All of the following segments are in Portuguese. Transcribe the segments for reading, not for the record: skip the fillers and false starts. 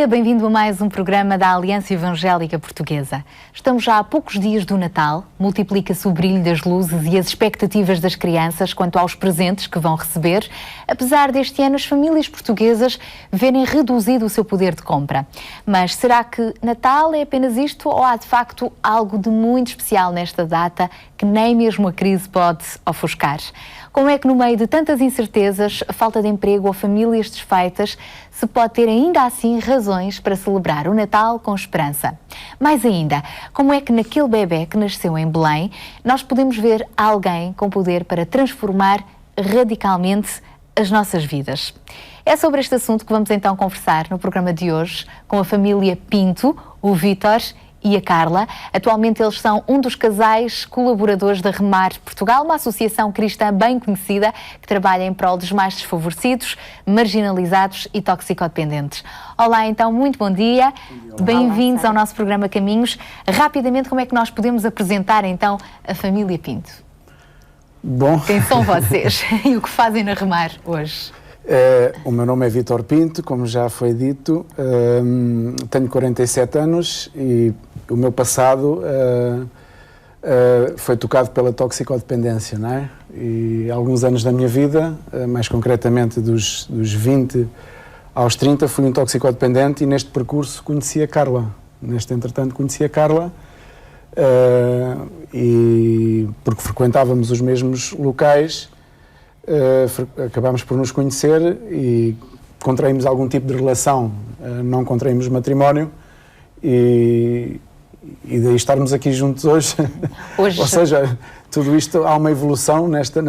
dia, bem-vindo a mais um programa da Aliança Evangélica Portuguesa. Estamos já há poucos dias do Natal, multiplica-se o brilho das luzes e as expectativas das crianças quanto aos presentes que vão receber, apesar deste ano as famílias portuguesas verem reduzido o seu poder de compra. Mas será que Natal é apenas isto ou há de facto algo de muito especial nesta data que nem mesmo a crise pode ofuscar? Como é que no meio de tantas incertezas, falta de emprego ou famílias desfeitas, se pode ter ainda assim razões para celebrar o Natal com esperança? Mais ainda, como é que naquele bebé que nasceu em Belém, nós podemos ver alguém com poder para transformar radicalmente as nossas vidas? É sobre este assunto que vamos então conversar no programa de hoje com a família Pinto, o Vítor e a Carla. Atualmente eles são um dos casais colaboradores da Remar Portugal, uma associação cristã bem conhecida que trabalha em prol dos mais desfavorecidos, marginalizados e toxicodependentes. Olá, então, muito bom dia. Bem-vindos ao nosso programa Caminhos. Rapidamente, como é que nós podemos apresentar então a família Pinto? Bom. Quem são vocês e o que fazem na Remar hoje? O meu nome é Vítor Pinto, como já foi dito, tenho 47 anos e o meu passado foi tocado pela toxicodependência, não é? E alguns anos da minha vida, mais concretamente dos 20 aos 30, fui um toxicodependente e neste percurso conheci a Carla. Neste entretanto conheci a Carla e porque frequentávamos os mesmos locais, acabámos por nos conhecer e contraímos algum tipo de relação, não contraímos matrimónio e daí estarmos aqui juntos hoje. Ou seja, tudo isto há uma evolução neste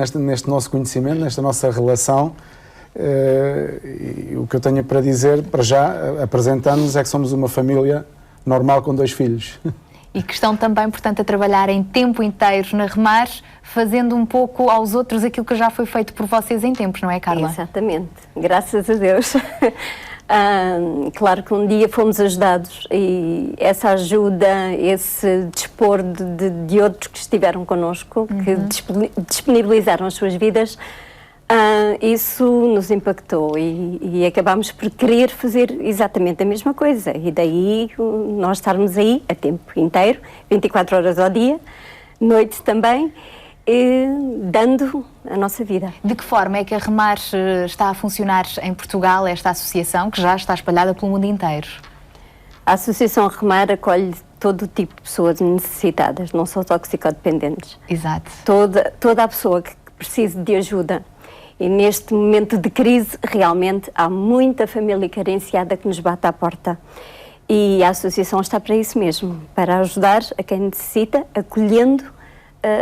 nosso conhecimento, nesta nossa relação. E o que eu tenho para dizer, para já, apresentando-nos, é que somos uma família normal com 2 filhos. E que estão também, portanto, a trabalhar em tempo inteiro na Remar, fazendo um pouco aos outros aquilo que já foi feito por vocês em tempos, não é, Carla? Exatamente, graças a Deus. Claro que um dia fomos ajudados e essa ajuda, esse dispor de outros que estiveram connosco, que disponibilizaram as suas vidas, isso nos impactou e acabámos por querer fazer exatamente a mesma coisa e daí nós estarmos aí a tempo inteiro, 24 horas ao dia, noite também, dando a nossa vida. De que forma é que a Remar está a funcionar em Portugal, esta associação que já está espalhada pelo mundo inteiro? A Associação Remar acolhe todo o tipo de pessoas necessitadas, não só toxicodependentes. Exato. Toda a pessoa que precise de ajuda. E neste momento de crise, realmente, há muita família carenciada que nos bate à porta. E a associação está para isso mesmo, para ajudar a quem necessita, acolhendo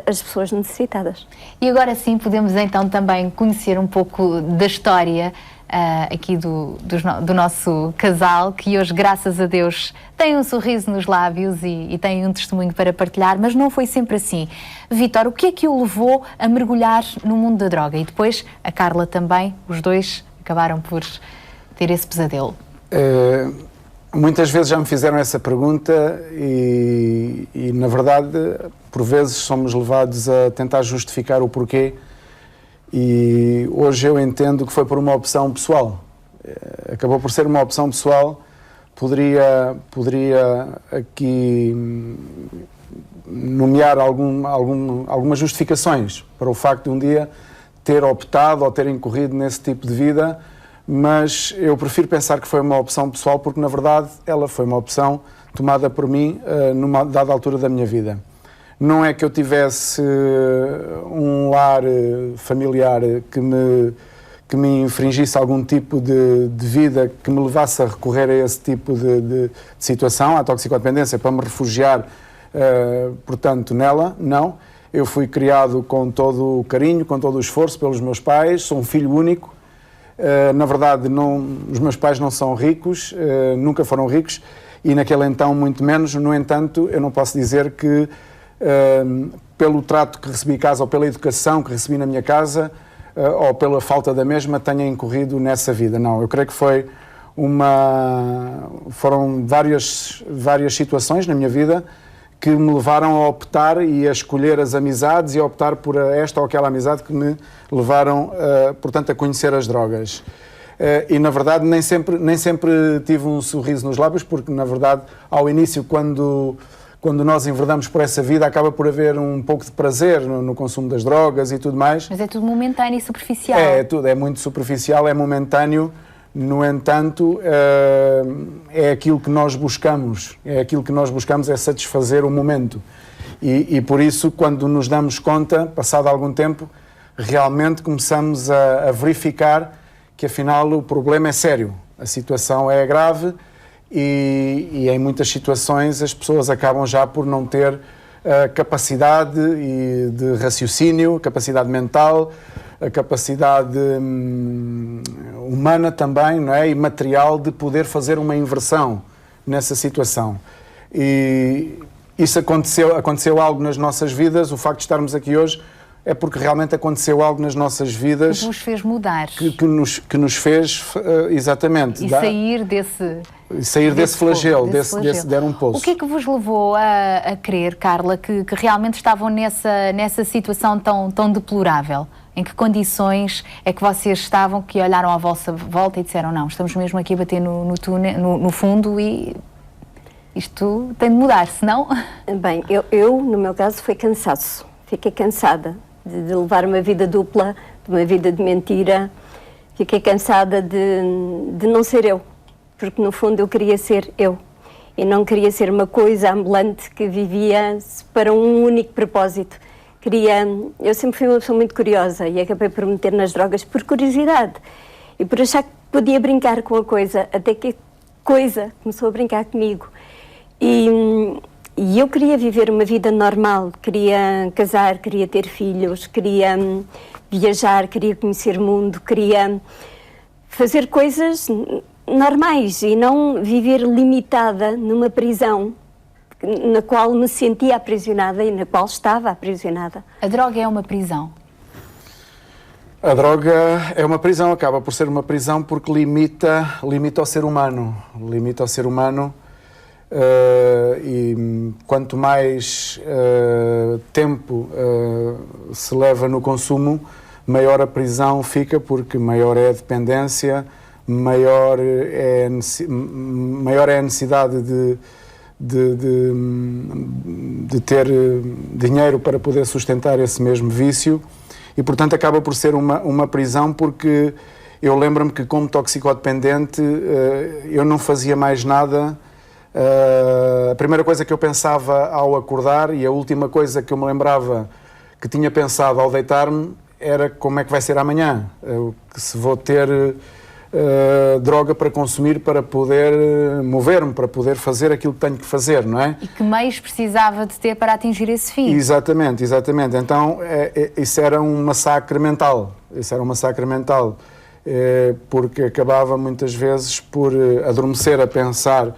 as pessoas necessitadas. E agora sim podemos então também conhecer um pouco da história aqui do nosso casal, que hoje, graças a Deus, tem um sorriso nos lábios e tem um testemunho para partilhar, mas não foi sempre assim. Vítor, o que é que o levou a mergulhar no mundo da droga? E depois a Carla também, os dois acabaram por ter esse pesadelo. Muitas vezes já me fizeram essa pergunta e na verdade, por vezes somos levados a tentar justificar o porquê. E hoje eu entendo que foi por uma opção pessoal. Acabou por ser uma opção pessoal. Poderia aqui nomear algumas justificações para o facto de um dia ter optado ou ter incorrido nesse tipo de vida, mas eu prefiro pensar que foi uma opção pessoal porque, na verdade, ela foi uma opção tomada por mim numa dada altura da minha vida. Não é que eu tivesse um lar familiar que me infringisse algum tipo de vida que me levasse a recorrer a esse tipo de situação, à toxicodependência, para me refugiar, portanto, nela, não. Eu fui criado com todo o carinho, com todo o esforço pelos meus pais, sou um filho único. Na verdade, os meus pais não são ricos, nunca foram ricos, e naquele então muito menos. No entanto, eu não posso dizer que pelo trato que recebi em casa ou pela educação que recebi na minha casa ou pela falta da mesma tenha incorrido nessa vida. Não, eu creio que foram várias situações na minha vida que me levaram a optar e a escolher as amizades e a optar por esta ou aquela amizade que me levaram, portanto, a conhecer as drogas. E na verdade nem sempre tive um sorriso nos lábios, porque na verdade ao início, quando nós enverdamos por essa vida, acaba por haver um pouco de prazer no consumo das drogas e tudo mais. Mas é tudo momentâneo e superficial. É muito superficial, é momentâneo. No entanto, é aquilo que nós buscamos. É satisfazer o momento. E por isso, quando nos damos conta, passado algum tempo, realmente começamos a verificar que afinal o problema é sério. A situação é grave. E em muitas situações as pessoas acabam já por não ter capacidade de raciocínio, capacidade mental, a capacidade humana também, não é? E material de poder fazer uma inversão nessa situação. E isso aconteceu algo nas nossas vidas. O facto de estarmos aqui hoje é porque realmente aconteceu algo nas nossas vidas que nos fez mudar. Que nos fez, exatamente. E sair desse flagelo, desse dar um pulso. O que é que vos levou a crer, Carla, que realmente estavam nessa situação tão deplorável? Em que condições é que vocês estavam, que olharam à vossa volta e disseram, não, estamos mesmo aqui a bater no fundo e isto tem de mudar, senão... Bem, eu no meu caso, foi cansaço. Fiquei cansada de levar uma vida dupla, de uma vida de mentira. Fiquei cansada de não ser eu, porque no fundo eu queria ser eu. E não queria ser uma coisa ambulante que vivia para um único propósito. Eu sempre fui uma pessoa muito curiosa e acabei por me meter nas drogas por curiosidade e por achar que podia brincar com a coisa, até que a coisa começou a brincar comigo. E eu queria viver uma vida normal, queria casar, queria ter filhos, queria viajar, queria conhecer o mundo, queria fazer coisas normais e não viver limitada numa prisão na qual me sentia aprisionada e na qual estava aprisionada. A droga é uma prisão? A droga é uma prisão, acaba por ser uma prisão porque limita ao ser humano. Limita ao ser humano e quanto mais tempo se leva no consumo, maior a prisão fica, porque maior é a dependência, maior é a necessidade de ter dinheiro para poder sustentar esse mesmo vício e, portanto, acaba por ser uma prisão, porque eu lembro-me que, como toxicodependente, eu não fazia mais nada. A primeira coisa que eu pensava ao acordar e a última coisa que eu me lembrava que tinha pensado ao deitar-me era como é que vai ser amanhã, se vou ter droga para consumir, para poder mover-me, para poder fazer aquilo que tenho que fazer, não é? E que meios precisava de ter para atingir esse fim? Exatamente. Então, isso era um massacre mental. Porque acabava muitas vezes por adormecer a pensar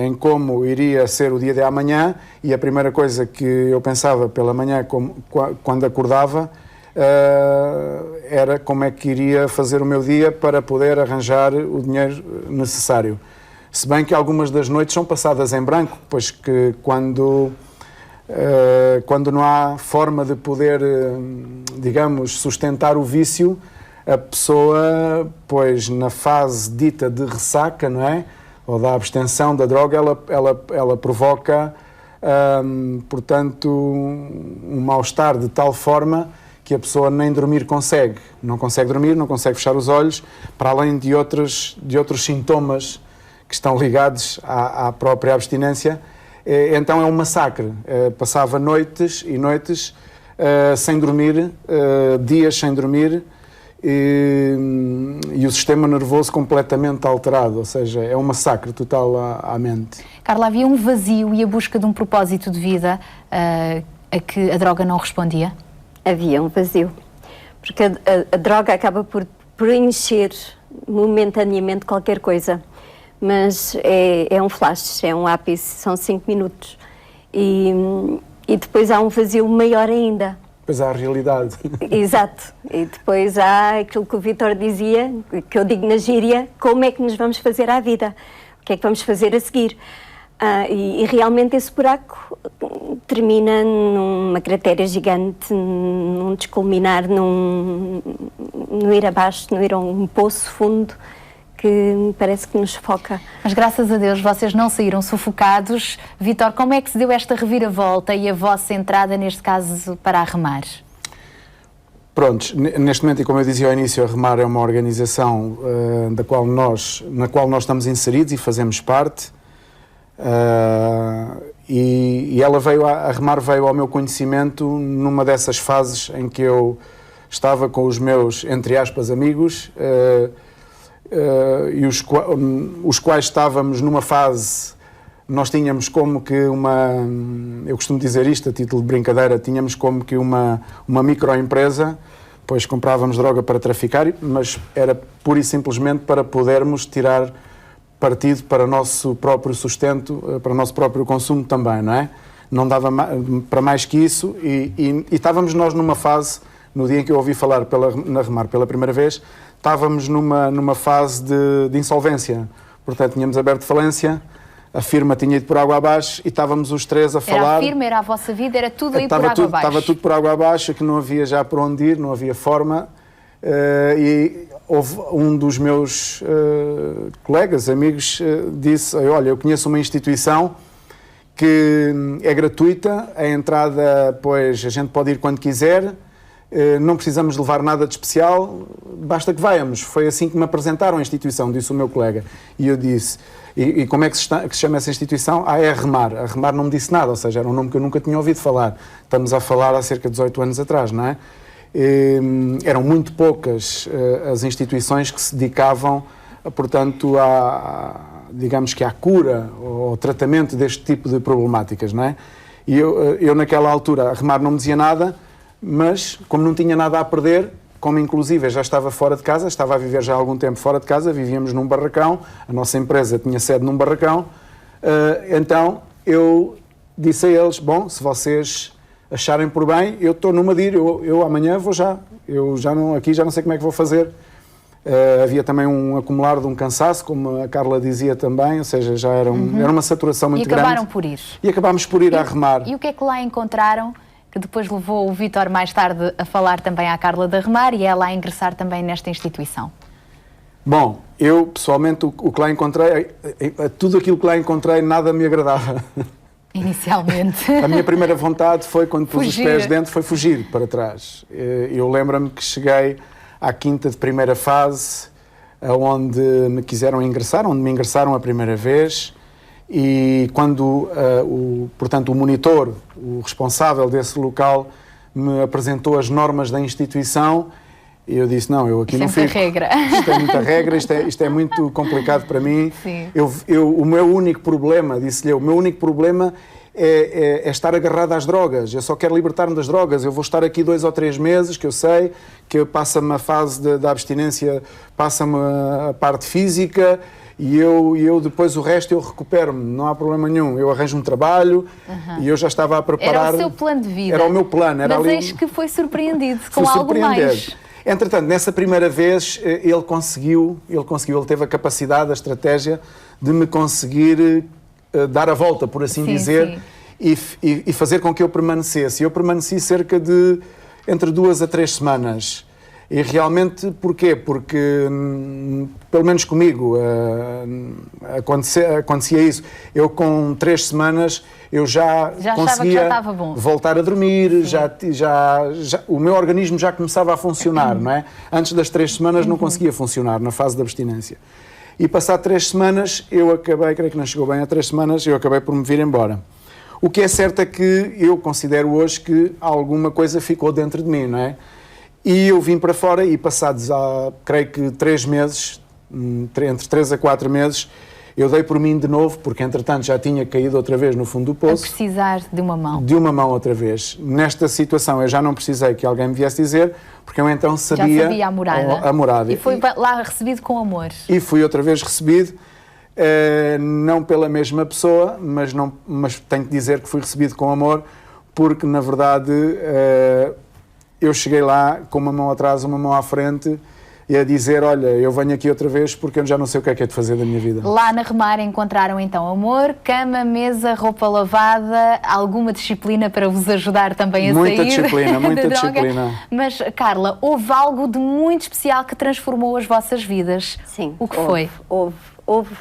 em como iria ser o dia de amanhã, e a primeira coisa que eu pensava pela manhã, quando acordava, era como é que iria fazer o meu dia para poder arranjar o dinheiro necessário. Se bem que algumas das noites são passadas em branco, pois que quando não há forma de poder, digamos, sustentar o vício, a pessoa, pois na fase dita de ressaca, não é? Ou da abstenção da droga, ela provoca, portanto, um mal-estar de tal forma que a pessoa nem dormir consegue. Não consegue dormir, não consegue fechar os olhos, para além de outros sintomas que estão ligados à própria abstinência. Então é um massacre. Passava noites e noites sem dormir, dias sem dormir, e o sistema nervoso completamente alterado, ou seja, é um massacre total à mente. Carla, havia um vazio e a busca de um propósito de vida a que a droga não respondia? Havia um vazio, porque a droga acaba por preencher momentaneamente qualquer coisa, mas é um flash, é um ápice, são 5 minutos e depois há um vazio maior ainda. Depois há a realidade. Exato, e depois há aquilo que o Vítor dizia, que eu digo na gíria, como é que nos vamos fazer à vida, o que é que vamos fazer a seguir. E realmente esse buraco termina numa cratera gigante, num desculminar, num ir abaixo, num ir a um poço fundo que parece que nos sufoca. Mas graças a Deus vocês não saíram sufocados. Vítor, como é que se deu esta reviravolta e a vossa entrada, neste caso, para a Remar? Prontos, neste momento, e como eu dizia ao início, a Remar é uma organização na qual nós estamos inseridos e fazemos parte. E a Remar veio ao meu conhecimento numa dessas fases em que eu estava com os meus, entre aspas, amigos, e os quais estávamos numa fase, nós tínhamos como que eu costumo dizer isto a título de brincadeira, tínhamos como que uma microempresa, pois comprávamos droga para traficar, mas era pura e simplesmente para podermos tirar partido para o nosso próprio sustento, para o nosso próprio consumo também, não é? Não dava para mais que isso e estávamos nós numa fase, no dia em que eu ouvi falar na Remar pela primeira vez, estávamos numa fase de insolvência. Portanto, tínhamos aberto falência, a firma tinha ido por água abaixo e estávamos os três a falar... Era a firma, era a vossa vida, era tudo aí por água abaixo. Estava tudo por água abaixo, que não havia já por onde ir, não havia forma. E houve um dos meus colegas, amigos, disse, olha, eu conheço uma instituição que é gratuita, a entrada, pois, a gente pode ir quando quiser, não precisamos levar nada de especial, basta que vayamos. Foi assim que me apresentaram a instituição, disse o meu colega. E eu disse, e como é que se chama essa instituição? É a Remar. A Remar não me disse nada, ou seja, era um nome que eu nunca tinha ouvido falar. Estamos a falar há cerca de 18 anos atrás, não é? Eram muito poucas as instituições que se dedicavam, portanto, digamos que à cura ou ao tratamento deste tipo de problemáticas, não é? E eu naquela altura, a Remar não me dizia nada, mas como não tinha nada a perder, como inclusive eu já estava fora de casa, estava a viver já há algum tempo fora de casa, vivíamos num barracão, a nossa empresa tinha sede num barracão, então eu disse a eles, bom, se vocês acharem por bem, eu estou numa de ir, eu amanhã vou já, aqui já não sei como é que vou fazer. Havia também um acumular de um cansaço, como a Carla dizia também, ou seja, já era uma saturação muito grande. E acabaram por ir. E acabámos por ir à Remar. E o que é que lá encontraram, que depois levou o Vítor mais tarde a falar também à Carla da Remar e ela a ingressar também nesta instituição? Bom, eu pessoalmente o que lá encontrei, tudo aquilo que lá encontrei nada me agradava. Inicialmente. A minha primeira vontade foi, quando pus os pés dentro, foi fugir para trás. Eu lembro-me que cheguei à quinta de primeira fase, onde me quiseram ingressar, onde me ingressaram a primeira vez, e quando portanto, o monitor, o responsável desse local, me apresentou as normas da instituição, e eu disse, não, eu aqui não fico. Isto é muita regra. Isto é muita regra, isto é muito complicado para mim. Sim. O meu único problema, disse-lhe eu, o meu único problema é estar agarrado às drogas. Eu só quero libertar-me das drogas. Eu vou estar aqui 2 ou 3 meses, que eu sei, que passa-me a fase da abstinência, passa-me a parte física, e eu depois o resto eu recupero-me, não há problema nenhum. Eu arranjo um trabalho e eu já estava a preparar... Era o seu plano de vida. Era o meu plano. Era mas ali eis que foi surpreendido com algo mais. Entretanto, nessa primeira vez, ele teve a capacidade, a estratégia de me conseguir dar a volta, por assim dizer, e fazer com que eu permanecesse. Eu permaneci cerca de entre 2 a 3 semanas. E realmente, porquê? Porque, pelo menos comigo, acontecia isso. Eu, com 3 semanas, eu já conseguia voltar a dormir, o meu organismo já começava a funcionar, não é? Antes das 3 semanas não conseguia funcionar, na fase da abstinência. E passado 3 semanas, eu acabei, creio que não chegou bem a 3 semanas, eu acabei por me vir embora. O que é certo é que eu considero hoje que alguma coisa ficou dentro de mim, não é? E eu vim para fora e passados, creio que 3 meses, entre 3 a 4 meses, eu dei por mim de novo, porque entretanto já tinha caído outra vez no fundo do poço. A precisar de uma mão. De uma mão outra vez. Nesta situação eu já não precisei que alguém me viesse dizer, porque eu então sabia... Já sabia a morada. E foi lá recebido com amor. E fui outra vez recebido, não pela mesma pessoa, mas tenho que dizer que fui recebido com amor, porque na verdade... eu cheguei lá com uma mão atrás, uma mão à frente, e a dizer, olha, eu venho aqui outra vez porque eu já não sei o que é de fazer da minha vida. Lá na Remar encontraram então amor, cama, mesa, roupa lavada, alguma disciplina para vos ajudar também a Muita sair disciplina, muita da droga. disciplina. Mas, Carla, houve algo de muito especial que transformou as vossas vidas. Sim. O que foi? Houve.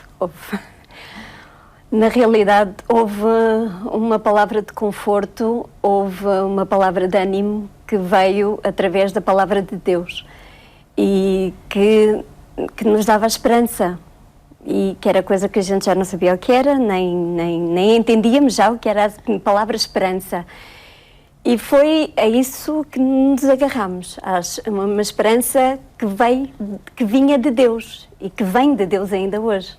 Na realidade, houve uma palavra de conforto, houve uma palavra de ânimo que veio através da palavra de Deus e que nos dava esperança, e que era coisa que a gente já não sabia o que era, nem entendíamos já o que era a palavra esperança. E foi a isso que nos agarramos, uma esperança que vinha de Deus e que vem de Deus ainda hoje.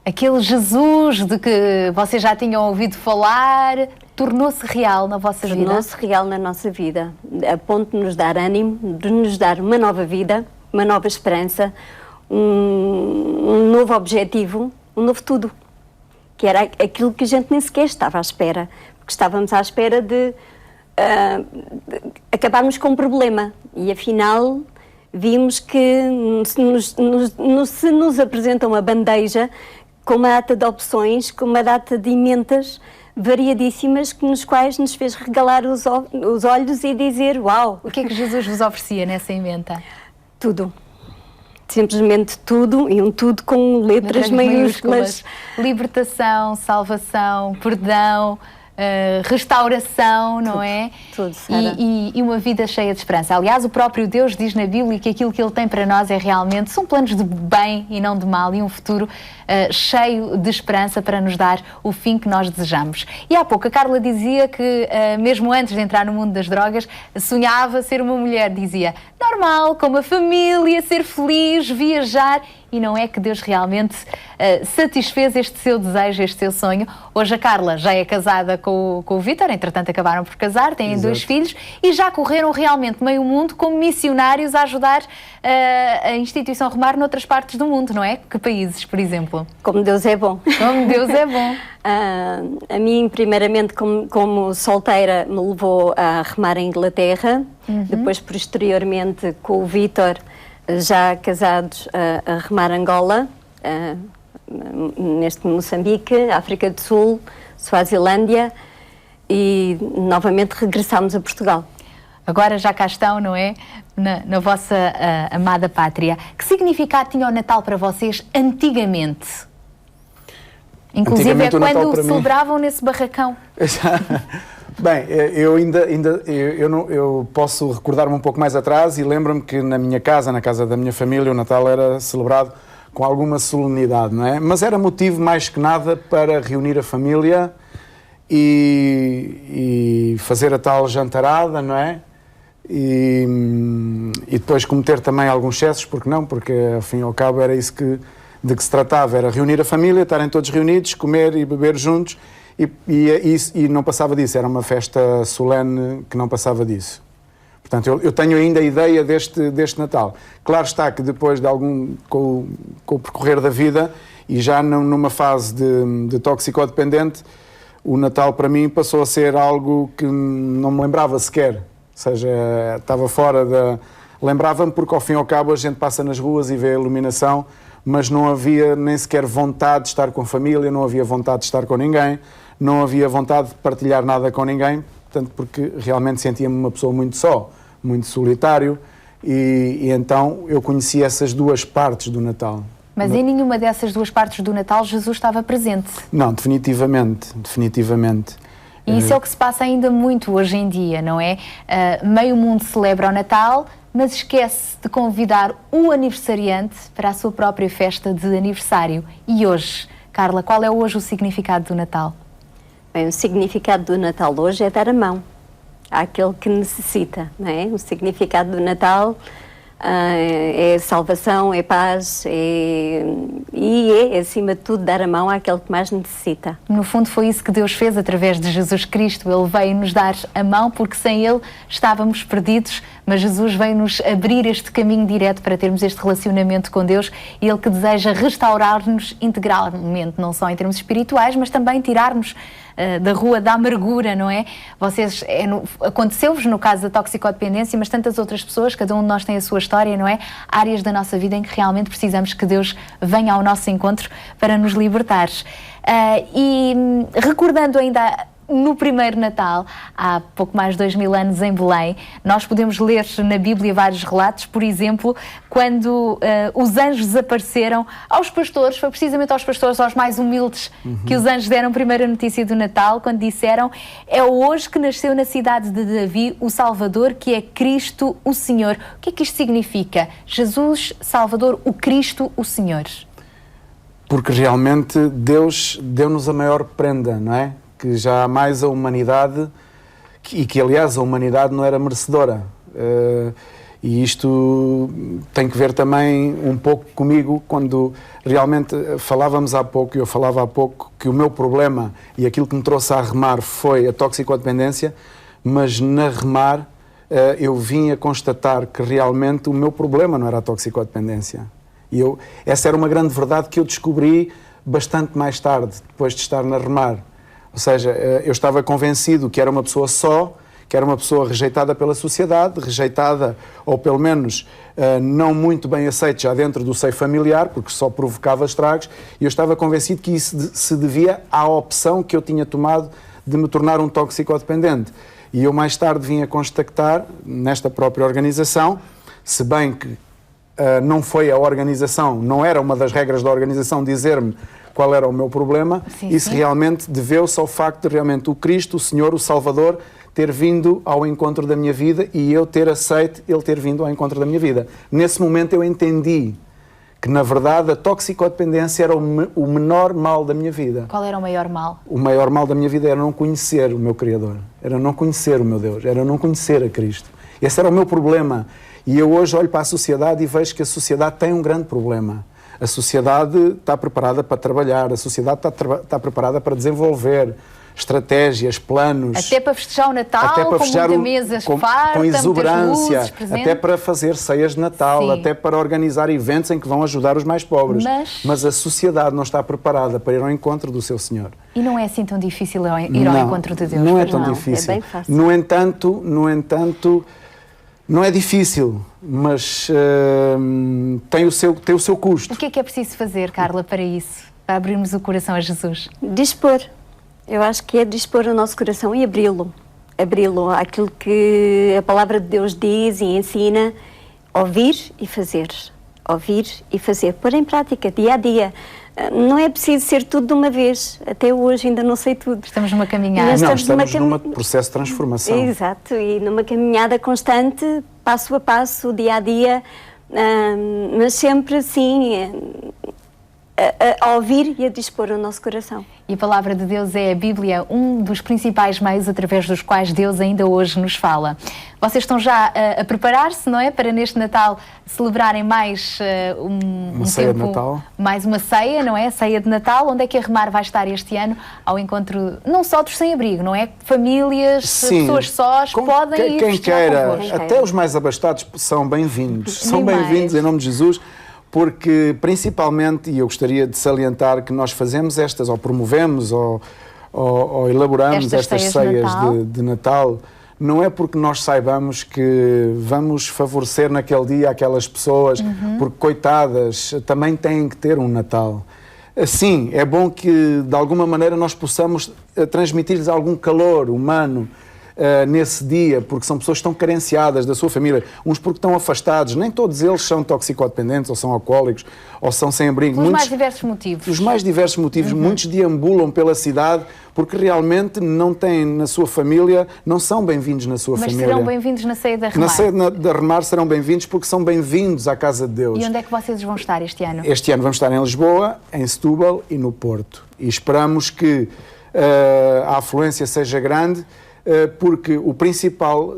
Aquele Jesus de que vocês já tinham ouvido falar tornou-se real na vossa vida? Tornou-se real na nossa vida, a ponto de nos dar ânimo, de nos dar uma nova vida, uma nova esperança, um novo objetivo, um novo tudo, que era aquilo que a gente nem sequer estava à espera, porque estávamos à espera de acabarmos com um problema, e afinal vimos que se nos apresenta uma bandeja com uma data de opções, com uma data de emendas variadíssimas, nos quais nos fez regalar os olhos e dizer, uau! O que é que Jesus vos oferecia nessa emenda? Tudo. Simplesmente tudo, e um tudo com letras maiúsculas. Libertação, salvação, perdão, restauração, não é? Tudo, Sara. E uma vida cheia de esperança. Aliás, o próprio Deus diz na Bíblia que aquilo que Ele tem para nós é realmente, são planos de bem e não de mal, e um futuro cheio de esperança para nos dar o fim que nós desejamos. E há pouco a Carla dizia que, mesmo antes de entrar no mundo das drogas, sonhava ser uma mulher, dizia, normal, com uma família, ser feliz, viajar. E não é que Deus realmente satisfez este seu desejo, este seu sonho. Hoje a Carla já é casada com o Vítor, entretanto acabaram por casar, têm Exato. 2 filhos e já correram realmente meio mundo como missionários a ajudar a instituição Remar noutras partes do mundo, não é? Que países, por exemplo? Como Deus é bom. Como Deus é bom. A mim, primeiramente, como solteira, me levou a remar em Inglaterra, depois, posteriormente, com o Vítor, já casados, a remar Angola, neste Moçambique, África do Sul, Suazilândia, e novamente regressámos a Portugal. Agora já cá estão, não é? Na vossa amada pátria. Que significado tinha o Natal para vocês antigamente? Inclusive Antigamente, é o Natal quando para mim- celebravam nesse barracão. Bem, eu posso recordar-me um pouco mais atrás e lembro-me que na minha casa, na casa da minha família, o Natal era celebrado com alguma solenidade, não é? Mas era motivo mais que nada para reunir a família e fazer a tal jantarada, não é? E depois cometer também alguns excessos, porque não? Porque, ao fim e ao cabo, era isso de que se tratava, era reunir a família, estarem todos reunidos, comer e beber juntos, e não passava disso, era uma festa solene que não passava disso. Portanto, eu tenho ainda a ideia deste Natal. Claro está que depois de com o percorrer da vida, e já numa fase de toxicodependente, o Natal para mim passou a ser algo que não me lembrava sequer. Ou seja, estava fora da... Lembrava-me porque ao fim e ao cabo a gente passa nas ruas e vê a iluminação, mas não havia nem sequer vontade de estar com a família, não havia vontade de estar com ninguém, não havia vontade de partilhar nada com ninguém, portanto, porque realmente sentia-me uma pessoa muito só, muito solitário, e então eu conheci essas duas partes do Natal. Mas em nenhuma dessas duas partes do Natal Jesus estava presente. Não, definitivamente. E isso é o que se passa ainda muito hoje em dia, não é? Meio mundo celebra o Natal, mas esquece de convidar o aniversariante para a sua própria festa de aniversário. E hoje, Carla, qual é hoje o significado do Natal? Bem, o significado do Natal hoje é dar a mão àquele que necessita, não é? O significado do Natal é salvação, é paz, acima de tudo, dar a mão àquele que mais necessita. No fundo foi isso que Deus fez através de Jesus Cristo. Ele veio nos dar a mão porque sem Ele estávamos perdidos, mas Jesus veio-nos abrir este caminho direto para termos este relacionamento com Deus, e Ele que deseja restaurar-nos integralmente, não só em termos espirituais, mas também tirar-nos da rua da amargura, não é? Aconteceu-vos no caso da toxicodependência, mas tantas outras pessoas, cada um de nós tem a sua história, não é? Há áreas da nossa vida em que realmente precisamos que Deus venha ao nosso encontro para nos libertar. E recordando ainda no primeiro Natal, há pouco mais de 2000 anos em Belém, nós podemos ler na Bíblia vários relatos, por exemplo, quando os anjos apareceram aos pastores, foi precisamente aos pastores, aos mais humildes, que os anjos deram a primeira notícia do Natal, quando disseram: é hoje que nasceu na cidade de Davi o Salvador, que é Cristo o Senhor. O que é que isto significa? Jesus, Salvador, o Cristo, o Senhor. Porque realmente Deus deu-nos a maior prenda, não é? Que jamais a humanidade, e que aliás a humanidade não era merecedora. E isto tem que ver também um pouco comigo, quando realmente falávamos há pouco, eu falava há pouco, que o meu problema e aquilo que me trouxe a remar foi a toxicodependência, mas na remar eu vim a constatar que realmente o meu problema não era a toxicodependência. E essa era uma grande verdade que eu descobri bastante mais tarde, depois de estar na remar. Ou seja, eu estava convencido que era uma pessoa só, que era uma pessoa rejeitada pela sociedade, rejeitada, ou pelo menos não muito bem aceita já dentro do seio familiar, porque só provocava estragos, e eu estava convencido que isso se devia à opção que eu tinha tomado de me tornar um toxicodependente. E eu mais tarde vim a constatar, nesta própria organização, se bem que não foi a organização, não era uma das regras da organização dizer-me qual era o meu problema, isso realmente deveu-se ao facto de realmente o Cristo, o Senhor, o Salvador, ter vindo ao encontro da minha vida e eu ter aceito ele ter vindo ao encontro da minha vida. Nesse momento eu entendi que, na verdade, a toxicodependência era o menor mal da minha vida. Qual era o maior mal? O maior mal da minha vida era não conhecer o meu Criador, era não conhecer o meu Deus, era não conhecer a Cristo. Esse era o meu problema. E eu hoje olho para a sociedade e vejo que a sociedade tem um grande problema. A sociedade está preparada para trabalhar, a sociedade está preparada para desenvolver estratégias, planos. Até para festejar o Natal, até para festejar com mesas com exuberância, luzes, até para fazer ceias de Natal, até para organizar eventos em que vão ajudar os mais pobres. Mas a sociedade não está preparada para ir ao encontro do seu Senhor. E não é assim tão difícil ir ao encontro de Deus? Não é tão difícil. É bem fácil. No entanto, não é difícil, mas tem o seu custo. O que é preciso fazer, Carla, para isso? Para abrirmos o coração a Jesus? Dispor. Eu acho que é dispor o nosso coração e abri-lo. Abri-lo àquilo que a palavra de Deus diz e ensina. Ouvir e fazer. Ouvir e fazer. Pôr em prática, dia a dia. Não é preciso ser tudo de uma vez. Até hoje ainda não sei tudo. Estamos numa caminhada. Estamos num processo de transformação. Exato, e numa caminhada constante, passo a passo, dia a dia, mas sempre assim, a ouvir e a dispor o nosso coração. E a palavra de Deus é a Bíblia, um dos principais meios através dos quais Deus ainda hoje nos fala. Vocês estão já a preparar-se, não é? Para neste Natal celebrarem mais uma ceia de Natal. Mais uma ceia, não é? A ceia de Natal. Onde é que a Remar vai estar este ano ao encontro, não só dos sem-abrigo, não é? Famílias, sim, pessoas sós, podem ir quem queira, convosco. até os mais abastados são bem-vindos. São bem-vindos em nome de Jesus. Porque, principalmente, e eu gostaria de salientar que nós fazemos estas, ou promovemos, ou elaboramos estas ceias de Natal, não é porque nós saibamos que vamos favorecer naquele dia aquelas pessoas, porque, coitadas, também têm que ter um Natal. Sim, é bom que, de alguma maneira, nós possamos transmitir-lhes algum calor humano, nesse dia, porque são pessoas que estão carenciadas da sua família, uns porque estão afastados, nem todos eles são toxicodependentes, ou são alcoólicos, ou são sem-abrigo. Os mais diversos motivos. Os mais diversos motivos. Muitos deambulam pela cidade porque realmente não têm na sua família, não são bem-vindos na sua família. Mas serão bem-vindos na ceia da Remar. Na ceia da Remar serão bem-vindos porque são bem-vindos à casa de Deus. E onde é que vocês vão estar este ano? Este ano vamos estar em Lisboa, em Setúbal e no Porto. E esperamos que a afluência seja grande, porque o principal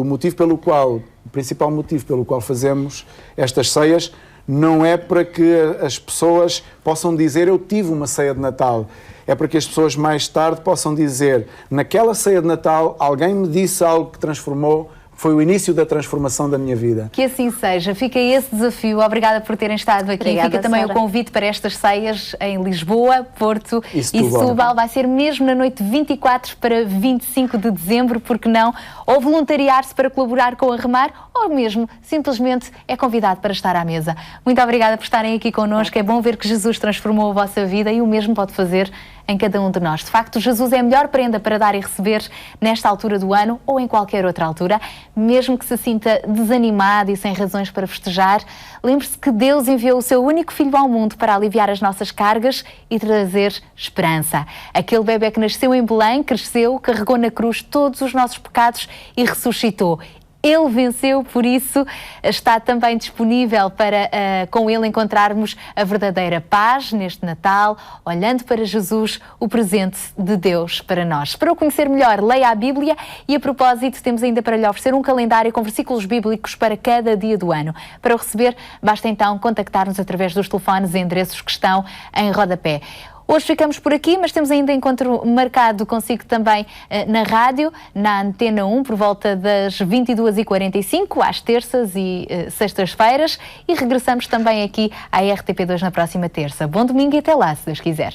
motivo pelo qual fazemos estas ceias não é para que as pessoas possam dizer eu tive uma ceia de Natal, é para que as pessoas mais tarde possam dizer naquela ceia de Natal alguém me disse algo que transformou, foi o início da transformação da minha vida. Que assim seja. Fica esse desafio. Obrigada por terem estado aqui. Obrigada, Fica também Sara. o convite para estas ceias em Lisboa, Porto E e Setúbal. Setúbal. Vai ser mesmo na noite de 24 para 25 de dezembro, porque não? Ou voluntariar-se para colaborar com a Remar, ou mesmo simplesmente é convidado para estar à mesa. Muito obrigada por estarem aqui connosco. É bom ver que Jesus transformou a vossa vida e o mesmo pode fazer em cada um de nós. De facto, Jesus é a melhor prenda para dar e receber nesta altura do ano ou em qualquer outra altura. Mesmo que se sinta desanimado e sem razões para festejar, lembre-se que Deus enviou o seu único filho ao mundo para aliviar as nossas cargas e trazer esperança. Aquele bebé que nasceu em Belém, cresceu, carregou na cruz todos os nossos pecados e ressuscitou. Ele venceu, por isso está também disponível para com ele encontrarmos a verdadeira paz neste Natal, olhando para Jesus, o presente de Deus para nós. Para o conhecer melhor, leia a Bíblia e, a propósito, temos ainda para lhe oferecer um calendário com versículos bíblicos para cada dia do ano. Para o receber, basta então contactar-nos através dos telefones e endereços que estão em rodapé. Hoje ficamos por aqui, mas temos ainda encontro marcado consigo também na rádio, na Antena 1, por volta das 22h45, às terças e sextas-feiras, e regressamos também aqui à RTP2 na próxima terça. Bom domingo e até lá, se Deus quiser.